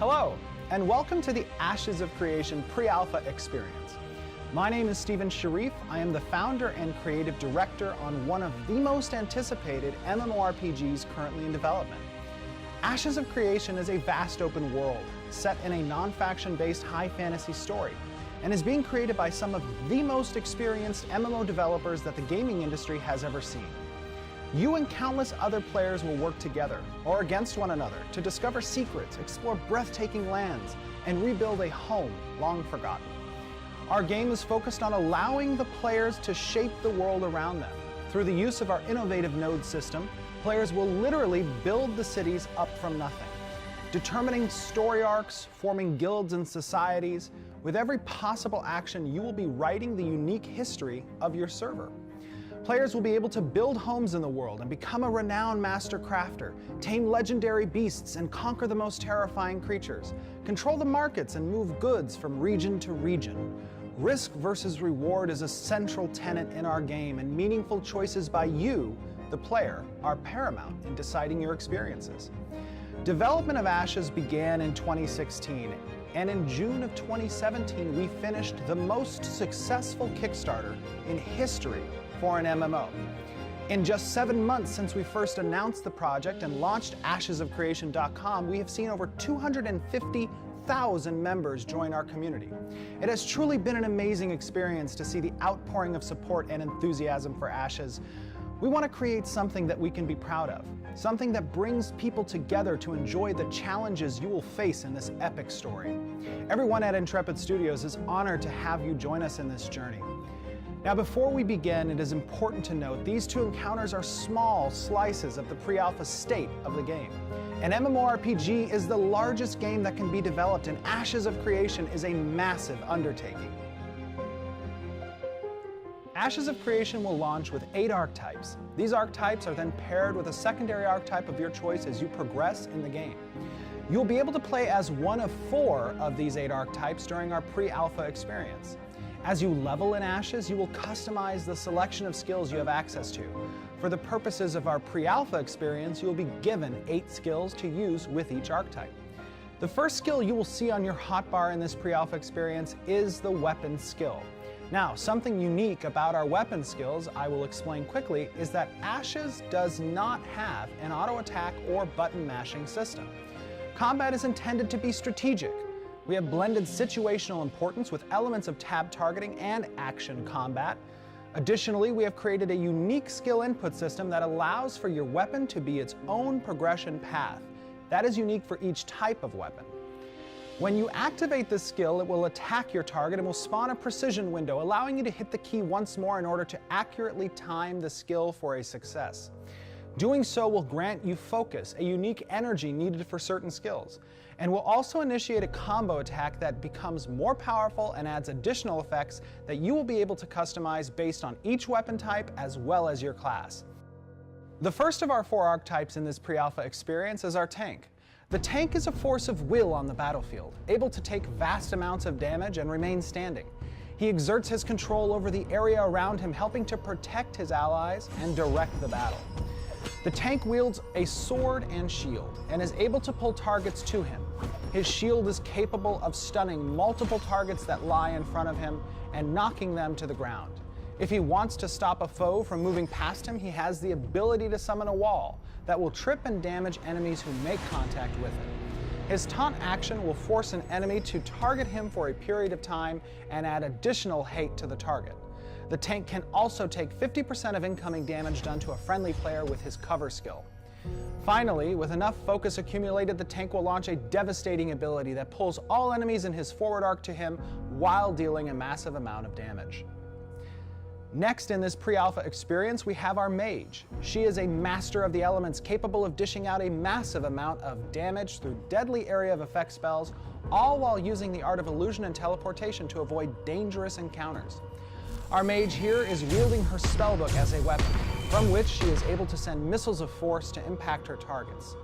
Hello, and welcome to the Ashes of Creation pre-alpha experience. My name is Stephen Sharif. I am the founder and creative director on one of the most anticipated MMORPGs currently in development. Ashes of Creation is a vast open world set in a non-faction-based high fantasy story and is being created by some of the most experienced MMO developers that the gaming industry has ever seen. You and countless other players will work together or against one another to discover secrets, explore breathtaking lands, and rebuild a home long forgotten. Our game is focused on allowing the players to shape the world around them. Through the use of our innovative node system, players will literally build the cities up from nothing, determining story arcs, forming guilds and societies. With every possible action, you will be writing the unique history of your server. Players will be able to build homes in the world and become a renowned master crafter, tame legendary beasts and conquer the most terrifying creatures, control the markets and move goods from region to region. Risk versus reward is a central tenet in our game, and meaningful choices by you, the player, are paramount in deciding your experiences. Development of Ashes began in 2016, and in June of 2017 we finished the most successful Kickstarter in history for an MMO. In just 7 months since we first announced the project and launched ashesofcreation.com, we have seen over 250,000 members join our community. It has truly been an amazing experience to see the outpouring of support and enthusiasm for Ashes. We want to create something that we can be proud of, something that brings people together to enjoy the challenges you will face in this epic story. Everyone at Intrepid Studios is honored to have you join us in this journey. Now, before we begin, it is important to note these two encounters are small slices of the pre-alpha state of the game. An MMORPG is the largest game that can be developed, and Ashes of Creation is a massive undertaking. Ashes of Creation will launch with 8 archetypes. These archetypes are then paired with a secondary archetype of your choice as you progress in the game. You'll be able to play as one of 4 of these 8 archetypes during our pre-alpha experience. As you level in Ashes, you will customize the selection of skills you have access to. For the purposes of our pre-alpha experience, you will be given 8 skills to use with each archetype. The first skill you will see on your hotbar in this pre-alpha experience is the weapon skill. Now, something unique about our weapon skills, I will explain quickly, is that Ashes does not have an auto attack or button mashing system. Combat is intended to be strategic. We have blended situational importance with elements of tab targeting and action combat. Additionally, we have created a unique skill input system that allows for your weapon to be its own progression path. That is unique for each type of weapon. When you activate this skill, it will attack your target and will spawn a precision window, allowing you to hit the key once more in order to accurately time the skill for a success. Doing so will grant you focus, a unique energy needed for certain skills, and will also initiate a combo attack that becomes more powerful and adds additional effects that you will be able to customize based on each weapon type as well as your class. The first of our 4 archetypes in this pre-alpha experience is our tank. The tank is a force of will on the battlefield, able to take vast amounts of damage and remain standing. He exerts his control over the area around him, helping to protect his allies and direct the battle. The tank wields a sword and shield and is able to pull targets to him. His shield is capable of stunning multiple targets that lie in front of him and knocking them to the ground. If he wants to stop a foe from moving past him, he has the ability to summon a wall that will trip and damage enemies who make contact with it. His taunt action will force an enemy to target him for a period of time and add additional hate to the target. The tank can also take 50% of incoming damage done to a friendly player with his cover skill. Finally, with enough focus accumulated, the tank will launch a devastating ability that pulls all enemies in his forward arc to him while dealing a massive amount of damage. Next in this pre-alpha experience, we have our mage. She is a master of the elements, capable of dishing out a massive amount of damage through deadly area of effect spells, all while using the art of illusion and teleportation to avoid dangerous encounters. Our mage here is wielding her spellbook as a weapon, from which she is able to send missiles of force to impact her targets.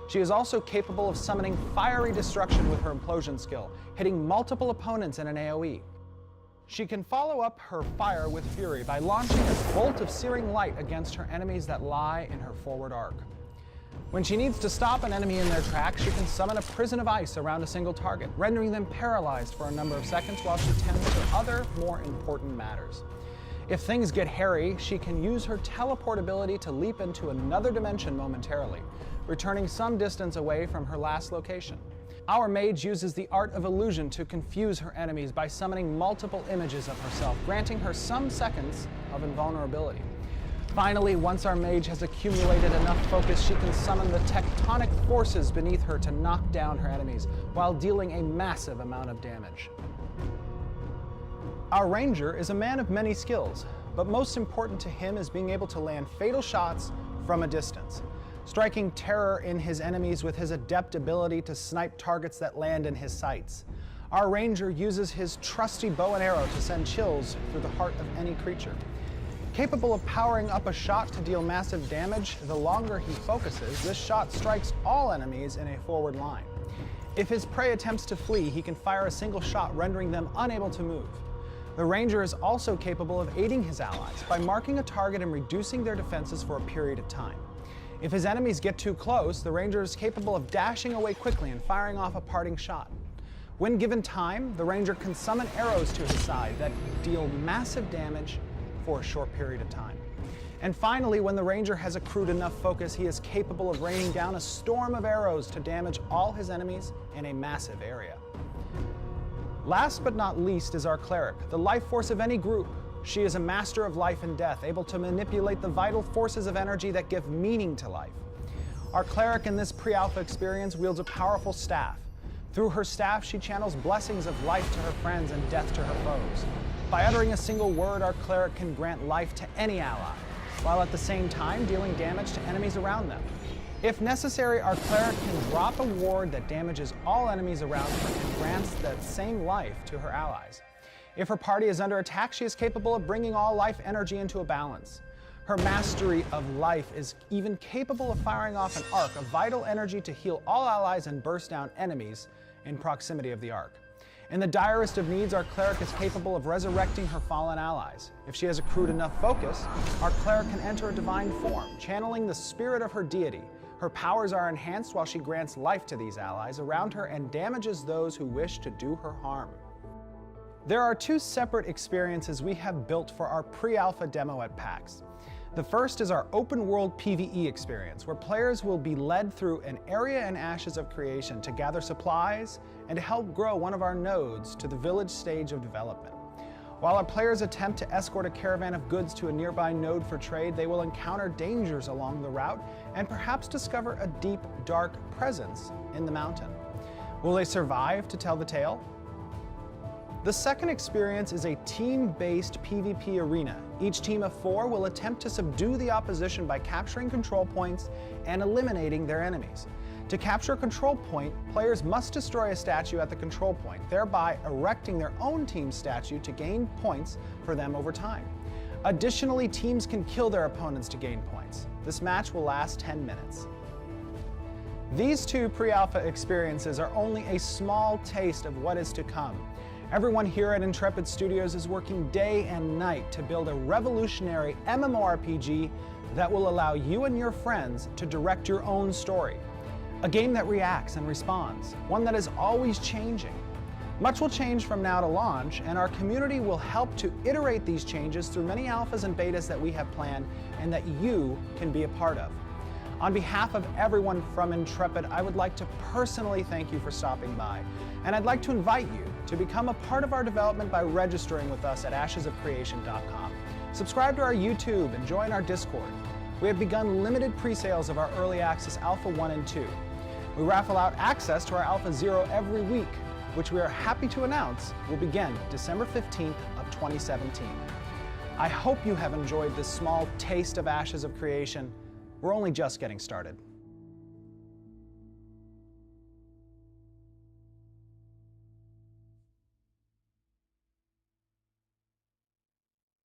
She is also capable of summoning fiery destruction with her implosion skill, hitting multiple opponents in an AoE. She can follow up her fire with fury by launching a bolt of searing light against her enemies that lie in her forward arc. When she needs to stop an enemy in their tracks, she can summon a prison of ice around a single target, rendering them paralyzed for a number of seconds while she tends to other, more important matters. If things get hairy, she can use her teleport ability to leap into another dimension momentarily, returning some distance away from her last location. Our mage uses the art of illusion to confuse her enemies by summoning multiple images of herself, granting her some seconds of invulnerability. Finally, once our mage has accumulated enough focus, she can summon the tectonic forces beneath her to knock down her enemies, while dealing a massive amount of damage. Our ranger is a man of many skills, but most important to him is being able to land fatal shots from a distance, striking terror in his enemies with his adept ability to snipe targets that land in his sights. Our ranger uses his trusty bow and arrow to send chills through the heart of any creature. Capable of powering up a shot to deal massive damage, the longer he focuses, this shot strikes all enemies in a forward line. If his prey attempts to flee, he can fire a single shot, rendering them unable to move. The ranger is also capable of aiding his allies by marking a target and reducing their defenses for a period of time. If his enemies get too close, the ranger is capable of dashing away quickly and firing off a parting shot. When given time, the ranger can summon arrows to his side that deal massive damage for a short period of time. And finally, when the ranger has accrued enough focus, he is capable of raining down a storm of arrows to damage all his enemies in a massive area. Last but not least is our cleric, the life force of any group. She is a master of life and death, able to manipulate the vital forces of energy that give meaning to life. Our cleric in this pre-alpha experience wields a powerful staff. Through her staff, she channels blessings of life to her friends and death to her foes. By uttering a single word, our cleric can grant life to any ally, while at the same time dealing damage to enemies around them. If necessary, our cleric can drop a ward that damages all enemies around her and grants that same life to her allies. If her party is under attack, she is capable of bringing all life energy into a balance. Her mastery of life is even capable of firing off an arc of vital energy to heal all allies and burst down enemies in proximity of the arc. In the direst of needs, our cleric is capable of resurrecting her fallen allies. If she has accrued enough focus, our cleric can enter a divine form, channeling the spirit of her deity. Her powers are enhanced while she grants life to these allies around her and damages those who wish to do her harm. There are two separate experiences we have built for our pre-alpha demo at PAX. The first is our open world PvE experience, where players will be led through an area in Ashes of Creation to gather supplies and to help grow one of our nodes to the village stage of development. While our players attempt to escort a caravan of goods to a nearby node for trade, they will encounter dangers along the route and perhaps discover a deep, dark presence in the mountain. Will they survive to tell the tale? The second experience is a team-based PvP arena. Each team of 4 will attempt to subdue the opposition by capturing control points and eliminating their enemies. To capture a control point, players must destroy a statue at the control point, thereby erecting their own team statue to gain points for them over time. Additionally, teams can kill their opponents to gain points. This match will last 10 minutes. These two pre-alpha experiences are only a small taste of what is to come. Everyone here at Intrepid Studios is working day and night to build a revolutionary MMORPG that will allow you and your friends to direct your own story. A game that reacts and responds, one that is always changing. Much will change from now to launch, and our community will help to iterate these changes through many alphas and betas that we have planned and that you can be a part of. On behalf of everyone from Intrepid, I would like to personally thank you for stopping by, and I'd like to invite you to become a part of our development by registering with us at ashesofcreation.com. Subscribe to our YouTube and join our Discord. We have begun limited pre-sales of our early access Alpha 1 and 2. We raffle out access to our Alpha 0 every week, which we are happy to announce will begin December 15th of 2017. I hope you have enjoyed this small taste of Ashes of Creation. We're only just getting started.